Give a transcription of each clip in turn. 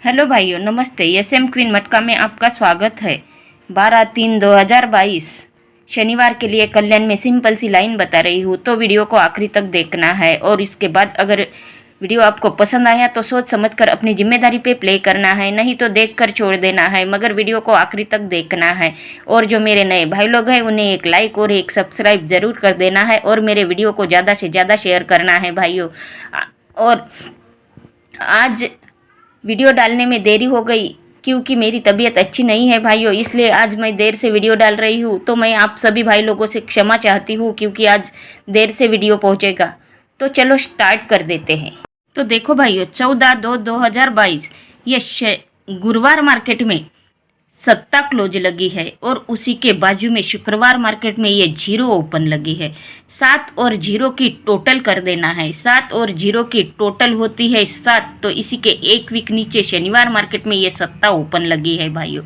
Hello भाइयों, नमस्ते। SM queen मटका में आपका स्वागत है। 12/3/2022 शनिवार के लिए कल्याण में सिंपल सी लाइन बता रही हूँ, तो वीडियो को आखिरी तक देखना है। और इसके बाद अगर वीडियो आपको पसंद आया तो सोच समझकर अपनी जिम्मेदारी पे प्ले करना है, नहीं तो देखकर छोड़ देना है, मगर वीडियो को आखिरी तक देखना है। और जो मेरे नए भाई लोग हैं उन्हें एक लाइक और एक सब्सक्राइब ज़रूर कर देना है और मेरे वीडियो को ज़्यादा से ज़्यादा शेयर करना है भाइयों। और आज वीडियो डालने में देरी हो गई क्योंकि मेरी तबीयत अच्छी नहीं है भाइयों, इसलिए आज मैं देर से वीडियो डाल रही हूँ। तो मैं आप सभी भाई लोगों से क्षमा चाहती हूँ क्योंकि आज देर से वीडियो पहुँचेगा। तो चलो स्टार्ट कर देते हैं। तो देखो भाइयों, 14/2/2022 ये गुरुवार मार्केट में सत्ता क्लोज लगी है और उसी के बाजू में शुक्रवार मार्केट में ये जीरो ओपन लगी है। 7 और 0 की टोटल कर देना है। 7 और 0 की टोटल होती है 7, तो इसी के एक वीक नीचे शनिवार मार्केट में ये सत्ता ओपन लगी है भाइयों।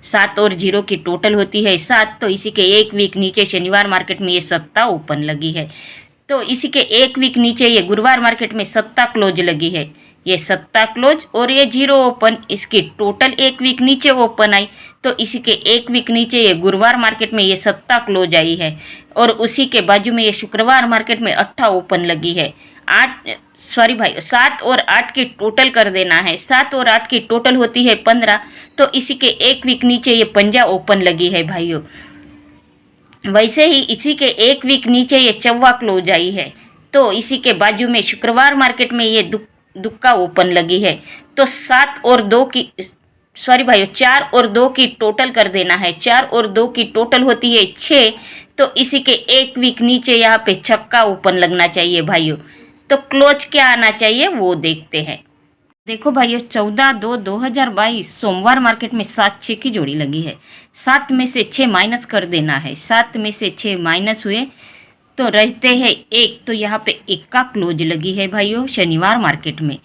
7 और 0 की टोटल होती है 7, तो इसी के एक वीक नीचे शनिवार मार्केट में ये सत्ता ओपन लगी है। तो इसी के एक वीक नीचे ये गुरुवार मार्केट में सत्ता क्लोज लगी है। ये सत्ता क्लोज और ये जीरो ओपन, इसकी टोटल एक वीक नीचे ओपन आई, तो इसी के एक वीक नीचे ये गुरुवार मार्केट में ये सत्ता क्लोज आई है। और उसी के बाजू में ये शुक्रवार मार्केट में 8 ओपन लगी है। 7 और 8 की टोटल कर देना है। 7 और 8 की टोटल होती है 15, तो इसी के एक वीक नीचे ये 15 ओपन लगी है भाइयों। वैसे ही इसी के एक वीक नीचे ये 14 क्लोज आई है, तो इसी के बाजू में शुक्रवार मार्केट में ये दुक्का ओपन लगी है। तो 4 और 2 की टोटल कर देना है। 4 और 2 की टोटल होती है 6, तो इसी के एक वीक नीचे यहाँ पे छक्का ओपन लगना चाहिए भाइयों। तो क्लोज क्या आना चाहिए वो देखते हैं। देखो भाइयों, 14/2/2022 सोमवार मार्केट में 7-6 की जोड़ी लगी है। 7 में से 6 माइनस कर देना है। 7 में से 6 माइनस हुए तो रहते हैं 1, तो यहाँ पे 1 का क्लोज लगी है भाइयों शनिवार मार्केट में।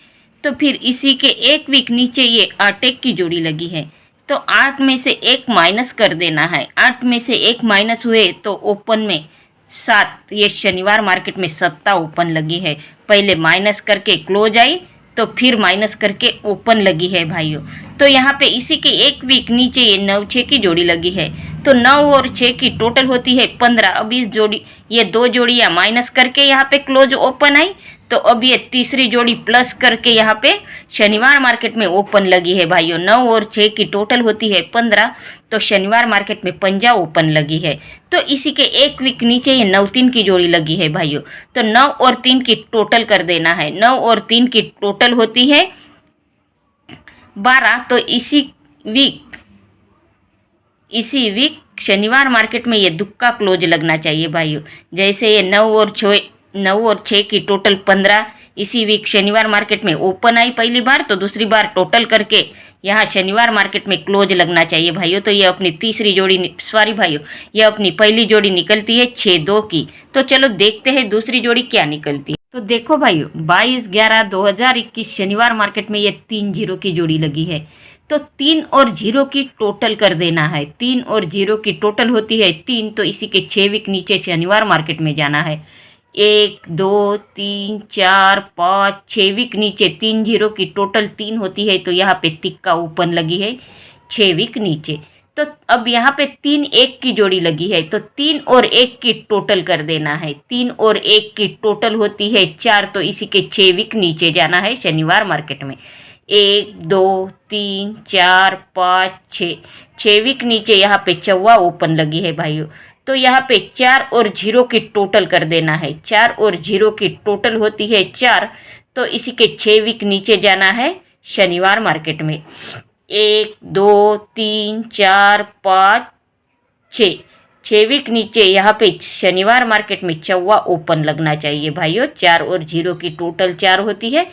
तो फिर इसी के एक वीक नीचे ये 8-1 की जोड़ी लगी है, तो 8 में से 1 माइनस कर देना है। 8 में से 1 माइनस हुए तो ओपन में 7, ये शनिवार मार्केट में सत्ता ओपन लगी है। पहले माइनस करके क्लोज आई, तो फिर माइनस करके ओपन लगी है भाइयों। तो यहाँ पे इसी के एक वीक नीचे ये 9-6 की जोड़ी लगी है, तो 9 और 6 की टोटल होती है 15। अब इस जोड़ी ये 2 जोड़ियाँ माइनस करके यहाँ पे क्लोज ओपन आई, तो अब ये तीसरी जोड़ी प्लस करके यहाँ पे शनिवार मार्केट में ओपन लगी है भाइयों। 9 और 6 की टोटल होती है 15, तो शनिवार मार्केट में 15 ओपन लगी है। तो इसी के एक वीक नीचे ये 9-3 की जोड़ी लगी है भाइयों। तो 9 और 3 की टोटल कर देना है। 9 और 3 की टोटल होती है 12, तो इसी वीक शनिवार मार्केट में ये दुक्का क्लोज लगना चाहिए भाइयों। जैसे ये 9 और 6 की टोटल 15 इसी वीक शनिवार मार्केट में ओपन आई पहली बार, तो दूसरी बार टोटल करके यहाँ शनिवार मार्केट में क्लोज लगना चाहिए भाइयों। तो ये अपनी तीसरी जोड़ी भाइयों, ये अपनी पहली जोड़ी निकलती है 6-2 की। तो चलो देखते हैं दूसरी जोड़ी क्या निकलती है। तो देखो भाइयों, 22/11/2021 शनिवार मार्केट में ये 3-0 की जोड़ी लगी है, तो 3 और 0 की टोटल कर देना है। 3 और 0 की टोटल होती है 3, तो इसी के 6 वीक नीचे शनिवार मार्केट में जाना है। 1 2 3 4 5 6 वीक नीचे 3-0 की टोटल 3 होती है, तो यहाँ पे तिक्का ओपन लगी है 6 वीक नीचे। तो अब यहाँ पे 3-1 की जोड़ी लगी है, तो 3 और 1 की टोटल कर देना है। 3 और 1 की टोटल होती है 4, तो इसी के 6 वीक नीचे जाना है शनिवार मार्केट में। 1 2 3 4 5 6 वीक नीचे यहाँ पे 4 ओपन लगी है भाइयों। तो यहाँ पे 4 और 0 की टोटल कर देना है। 4 और 0 की टोटल होती है 4, तो इसी के 6 वीक नीचे जाना है शनिवार मार्केट में। 1 2 3 4 5 6 वीक नीचे यहाँ पे शनिवार मार्केट में 4 ओपन लगना चाहिए भाइयों। 4 और 0 की टोटल 4 होती है,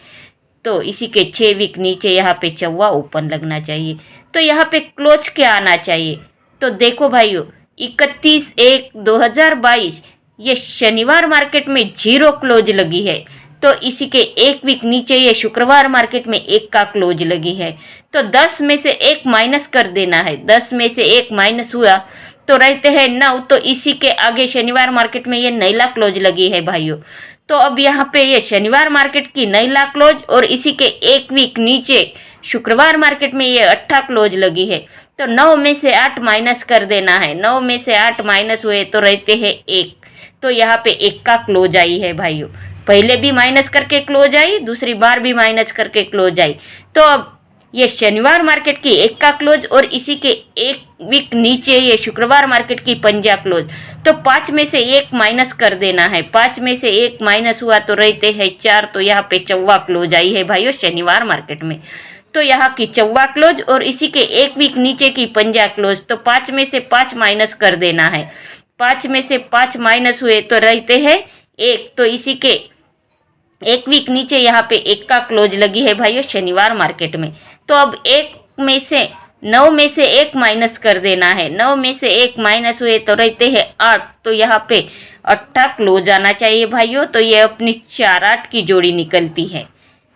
तो इसी के 6 वीक नीचे यहाँ पे 4 ओपन लगना चाहिए। तो यहाँ पे क्लोज क्या आना चाहिए, तो देखो भाइयों, 31/1/2022 ये शनिवार मार्केट में 0 क्लोज लगी है, तो इसी के एक वीक नीचे ये शुक्रवार मार्केट में 1 का क्लोज लगी है। तो 10 में से 1 माइनस कर देना है। 10 में से 1 माइनस हुआ तो रहते हैं 9, तो इसी के आगे शनिवार मार्केट में ये नैला क्लोज लगी है भाइयों। तो अब यहाँ पे ये शनिवार मार्केट की नैला क्लोज और इसी के एक वीक नीचे शुक्रवार मार्केट में ये 8 क्लोज लगी है, तो 9 में से 8 माइनस कर देना है। 9 में से 8 माइनस हुए तो रहते हैं 1, तो यहाँ पे 1 का क्लोज आई है भाइयों। पहले भी माइनस करके क्लोज आई, दूसरी बार भी माइनस करके क्लोज आई। तो अब ये शनिवार मार्केट की 1 का क्लोज और इसी के 1 वीक नीचे ये शुक्रवार मार्केट की पंजा क्लोज, तो 5 में से 1 माइनस कर देना है। 5 में से 1 माइनस हुआ तो रहते हैं 4, तो यहाँ पे 4वां क्लोज आई है भाइयों शनिवार मार्केट में। तो यहाँ की 4वां क्लोज और इसी के 1 वीक नीचे की पंजा क्लोज, तो 5 में से 5 माइनस कर देना है। 5 में से 5 माइनस हुए तो रहते हैं 1, तो इसी के 1 वीक नीचे यहाँ पे 1 का क्लोज लगी है भाइयों शनिवार मार्केट में। तो अब 1 में से 9 में से 1 माइनस कर देना है। 9 में से 1 माइनस हुए तो रहते हैं 8, तो यहाँ पे 8 क्लोज आना चाहिए भाइयों। तो ये अपनी 4-8 की जोड़ी निकलती है,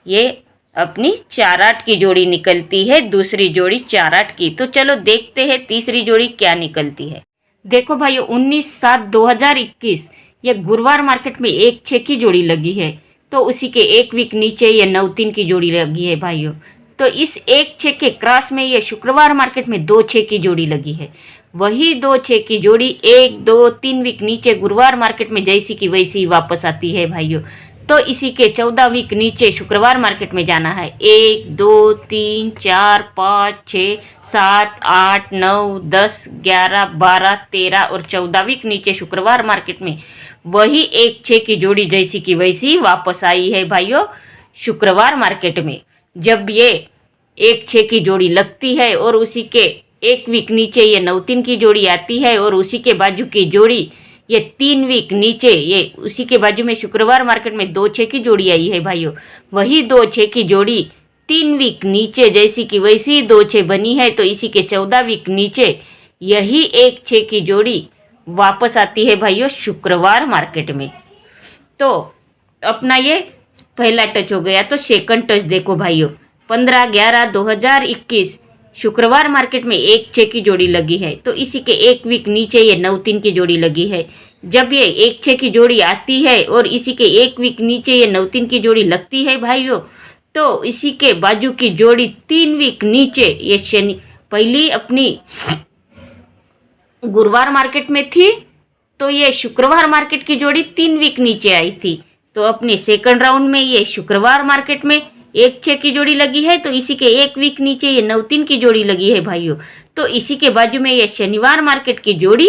ये अपनी 4-8 की जोड़ी निकलती है, दूसरी जोड़ी 4-8 की। तो चलो देखते हैं तीसरी जोड़ी क्या निकलती है। देखो भाइयों 19/7/2021 ये गुरुवार मार्केट में 1-6 की जोड़ी लगी है, तो उसी के 1 वीक नीचे ये 9-3 की जोड़ी लगी है भाइयों। तो इस 1-6 के क्रॉस में ये शुक्रवार मार्केट में 2-6 की जोड़ी लगी है। वही 2-6 की जोड़ी 1-2-3 वीक नीचे गुरुवार मार्केट में जैसी की वैसी वापस आती है भाइयों। तो इसी के 14 वीक नीचे शुक्रवार मार्केट में जाना है। 1 2 3 4 5 6 7 8 9 10 11 12 13 और 14 वीक नीचे शुक्रवार मार्केट में वही 1-6 की जोड़ी जैसी की वैसी वापस आई है भाइयों शुक्रवार मार्केट में। जब ये 1-6 की जोड़ी लगती है और उसी के 1 वीक नीचे ये 9-3 की जोड़ी आती है और उसी के बाजू की जोड़ी ये 3 वीक नीचे ये उसी के बाजू में शुक्रवार मार्केट में 2-6 की जोड़ी आई है भाइयों। वही 2-6 की जोड़ी 3 वीक नीचे जैसी की वैसी 2-6 बनी है, तो इसी के 14 वीक नीचे यही 1-6 की जोड़ी वापस आती है भाइयों शुक्रवार मार्केट में। तो अपना ये पहला टच हो गया। तो सेकंड टच देखो भाइयों 15/11/2021 शुक्रवार मार्केट में 1-6 की जोड़ी लगी है, तो इसी के 1 वीक नीचे ये 9-3 की जोड़ी लगी है। जब ये 1-6 की जोड़ी आती है और इसी के 1 वीक नीचे ये 9-3 की जोड़ी लगती है भाइयों, तो इसी के बाजू की जोड़ी 3 वीक नीचे ये शनि पहली अपनी गुरुवार मार्केट में थी, तो ये शुक्रवार मार्केट की जोड़ी 3 वीक नीचे आई थी। तो अपने सेकंड राउंड में ये शुक्रवार मार्केट में 1-6 की जोड़ी लगी है, तो इसी के 1 वीक नीचे ये 9-3 की जोड़ी लगी है भाइयों। तो इसी के बाजू में ये शनिवार मार्केट की जोड़ी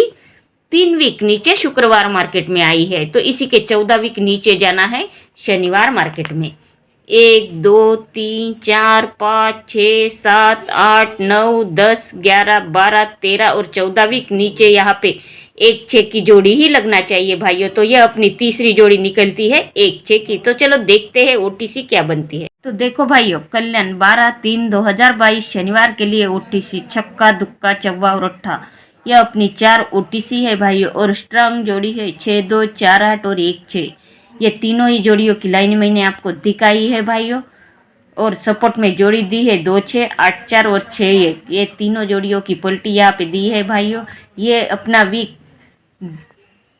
3 वीक नीचे शुक्रवार मार्केट में आई है, तो इसी के 14 वीक नीचे जाना है शनिवार मार्केट में। 1 2 3 4 5 6 7 8 9 10 11 12 13 और 14 वीक नीचे यहाँ पे 1-6 की जोड़ी ही लगना चाहिए भाइयों। तो यह अपनी तीसरी जोड़ी निकलती है 1-6 की। तो चलो देखते हैं ओटीसी क्या बनती है। तो देखो भाइयों कल्याण 12/3/2022 शनिवार के लिए ओटीसी छक्का दुक्का चौवा और अट्ठा, यह अपनी 4 ओटीसी है भाइयों और स्ट्रांग जोड़ी है 6 2 4 8 और 1 6। ये तीनों ही जोड़ियों की लाइन मैंने आपको दिखाई है भाइयों, और सपोर्ट में जोड़ी दी है 2 6 8 4 और 6 1। ये तीनों जोड़ियों की पलटी यहाँ पे दी है भाइयों। ये अपना वीक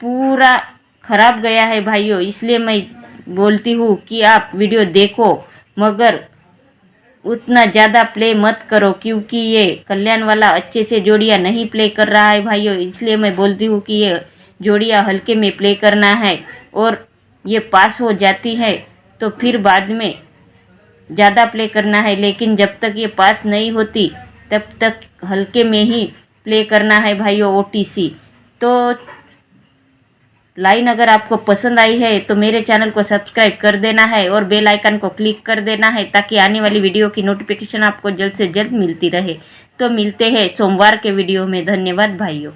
पूरा खराब गया है भाइयों, इसलिए मैं बोलती हूँ कि आप वीडियो देखो मगर उतना ज़्यादा प्ले मत करो, क्योंकि ये कल्याण वाला अच्छे से जोड़ियाँ नहीं प्ले कर रहा है भाइयों। इसलिए मैं बोलती हूँ कि ये जोड़ियाँ हल्के में प्ले करना है, और ये पास हो जाती है तो फिर बाद में ज़्यादा प्ले करना है। लेकिन जब तक ये पास नहीं होती तब तक हल्के में ही प्ले करना है भाइयों ओटीसी। तो लाइन अगर आपको पसंद आई है तो मेरे चैनल को सब्सक्राइब कर देना है और बेल आइकन को क्लिक कर देना है, ताकि आने वाली वीडियो की नोटिफिकेशन आपको जल्द से जल्द मिलती रहे। तो मिलते हैं सोमवार के वीडियो में। धन्यवाद भाइयों।